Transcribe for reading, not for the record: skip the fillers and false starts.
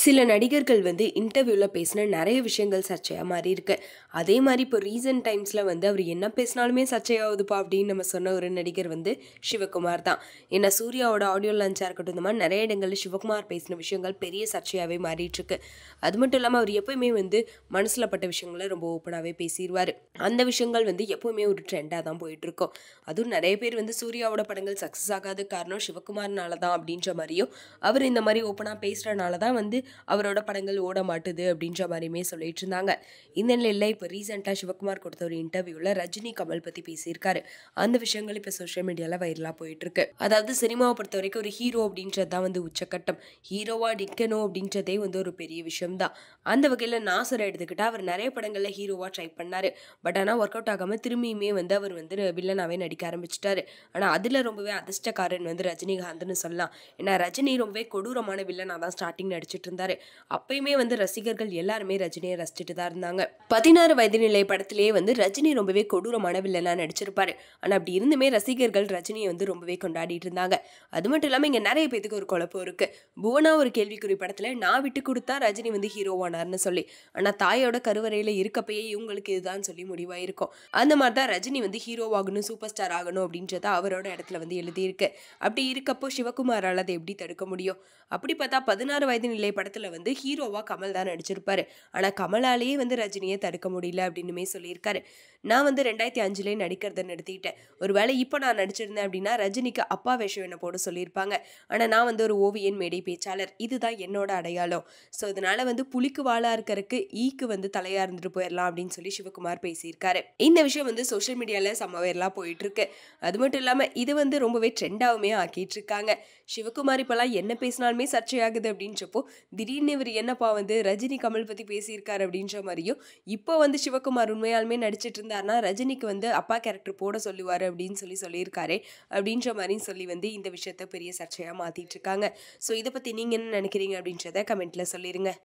சில நடிகர்கள் வந்து இன்டர்வியூல பேசின நிறைய விஷயங்கள் சர்ச்சையா மாறி இருக்கு. அதே மாதிரி இப்போ ரீசன்ட் டைம்ஸ்ல வந்து அவர் என்ன பேசினாலுமே சர்ச்சையாகுதுப்பா அப்படின்னு நம்ம சொன்ன ஒரு நடிகர் வந்து சிவகுமார் தான். ஏன்னா சூர்யாவோட ஆடியோ லான்ச்சா இருக்கட்டும், இந்த மாதிரி நிறைய இடங்கள்ல சிவகுமார் பேசின விஷயங்கள் பெரிய சர்ச்சையாவே மாறிட்டு இருக்கு. அது மட்டும் இல்லாம அவர் எப்பவுமே வந்து மனசுல பட்ட விஷயங்களை ரொம்ப ஓப்பனாவே பேசிடுவாரு. அந்த விஷயங்கள் வந்து எப்பவுமே ஒரு ட்ரெண்டா தான் போயிட்டு இருக்கும். அதுவும் நிறைய பேர் வந்து சூர்யாவோட படங்கள் சக்சஸ் ஆகாத காரணம் சிவகுமார்னால தான் அப்படின்ற மாதிரியும், அவர் இந்த மாதிரி ஓப்பனா பேசுறதுனால தான் வந்து அவரோட படங்கள் ஓட மாட்டுது அப்படின்ற மாதிரியுமே சொல்லிட்டு இருந்தாங்க. இந்த நிலையில இப்போ ரீசெண்டாக சிவகுமார் கொடுத்த ஒரு இன்டர்வியூல ரஜினி கமல் பத்தி பேசியிருக்காரு. அந்த விஷயங்கள் இப்போ சோஷியல் மீடியால வைரலா போயிட்டு இருக்கு. அதாவது சினிமாவை பொறுத்த வரைக்கும் ஒரு ஹீரோ அப்படின்றது தான் வந்து உச்சக்கட்டம். ஹீரோவா நிற்கணும் அப்படின்றதே வந்து ஒரு பெரிய விஷயம் தான். அந்த வகையில் நாசரை எடுத்துக்கிட்டா அவர் நிறைய படங்கள்ல ஹீரோவா ட்ரை பண்ணாரு. பட் ஆனால் ஒர்க் அவுட் ஆகாம திரும்பியுமே வந்து அவர் வந்து வில்லனாவே நடிக்க ஆரம்பிச்சிட்டாரு. ஆனால் அதில் ரொம்பவே அதிர்ஷ்டக்காரன் வந்து ரஜினிகாந்த்னு சொல்லலாம். ஏன்னா ரஜினி ரொம்பவே கொடூரமான வில்லனா தான் ஸ்டார்டிங் நடிச்சிட்டு இருந்தாரு. அப்பயுமே வந்து ரசிகர்கள் எல்லாருமே ரஜினியை ரசிச்சுட்டு தான் இருந்தாங்க. 16 வயது நிலை படத்திலேயே வந்து ரஜினி ரொம்பவே கொடூரமான வில்லனா நடிச்சிருப்பாரு. ஆனா அப்படி இருந்துமே ரசிகர்கள் ரஜினியை வந்து ரொம்பவே கொண்டாடிட்டு இருந்தாங்க. அது மட்டும் இல்லாம இங்க நிறைய பேத்துக்கு ஒரு குழப்பம் இருக்கு. புவனா ஒரு கேள்விக்குறி படத்துல நான் விட்டு கொடுத்தா ரஜினி வந்து ஹீரோவானார்னு சொல்லி, ஆனா தாயோட கருவறையில இருக்கப்பயே இவங்களுக்கு இதுதான் சொல்லி முடிவாயிருக்கும். அந்த மாதிரி தான் ரஜினி வந்து ஹீரோவாகணும், சூப்பர் ஸ்டார் ஆகணும் அப்படின்றத அவரோட இடத்துல வந்து எழுதியிருக்கு. அப்படி இருக்கப்போ சிவகுமாரால் அதை எப்படி தடுக்க முடியும்? அப்படி பார்த்தா 16 வயது நிலை படத்துல வந்து ஹீரோவா கமல் தான் நடிச்சிருப்பாரு. ஆனா கமலாலேயே வந்து ரஜினியை தடுக்க முடியல அப்படின்னுமே சொல்லியிருக்காரு. நான் வந்து 2005 நடிக்கிறத நிறுத்திட்டேன். ஒருவேளை இப்போ நான் நடிச்சிருந்தேன் அப்படின்னா ரஜினிக்கு அப்பா வேஷம் என்ன போட சொல்லியிருப்பாங்க. ஆனா நான் வந்து ஒரு ஓவியன், மேடை பேச்சாளர், இதுதான் என்னோட அடையாளம். ஸோ அதனால வந்து புலிக்கு வாளா இருக்கறக்கு ஈக்கு வந்து தலையா இருந்துட்டு போயிடலாம் அப்படின்னு சொல்லி சிவகுமார் பேசியிருக்காரு. இந்த விஷயம் வந்து சோஷியல் மீடியால செம்ம வைரலா போயிட்டு இருக்கு. அது மட்டும் இல்லாம இது வந்து ரொம்பவே ட்ரெண்டாவுமே ஆக்கிட்டு இருக்காங்க. சிவகுமார் இப்பெல்லாம் என்ன பேசினாலுமே சர்ச்சையாகுது அப்படின்றப்போ திடீர்னு இவர் என்னப்பா வந்து ரஜினி கமல் பத்தி பேசியிருக்காரு அப்படின்ற மாதிரியும், இப்போ வந்து சிவகுமார் உண்மையாலுமே நடிச்சிட்டு இருந்தாருன்னா ரஜினிக்கு வந்து அப்பா கேரக்டர் போட சொல்லுவாரு அப்படின்னு சொல்லியிருக்காரு அப்படின்ற மாதிரியும் சொல்லி வந்து இந்த விஷயத்த பெரிய சர்ச்சையா மாத்திட்டு இருக்காங்க. ஸோ இதை பத்தி நீங்க என்ன நினைக்கிறீங்க அப்படின்றத கமெண்ட்ல சொல்லிருங்க.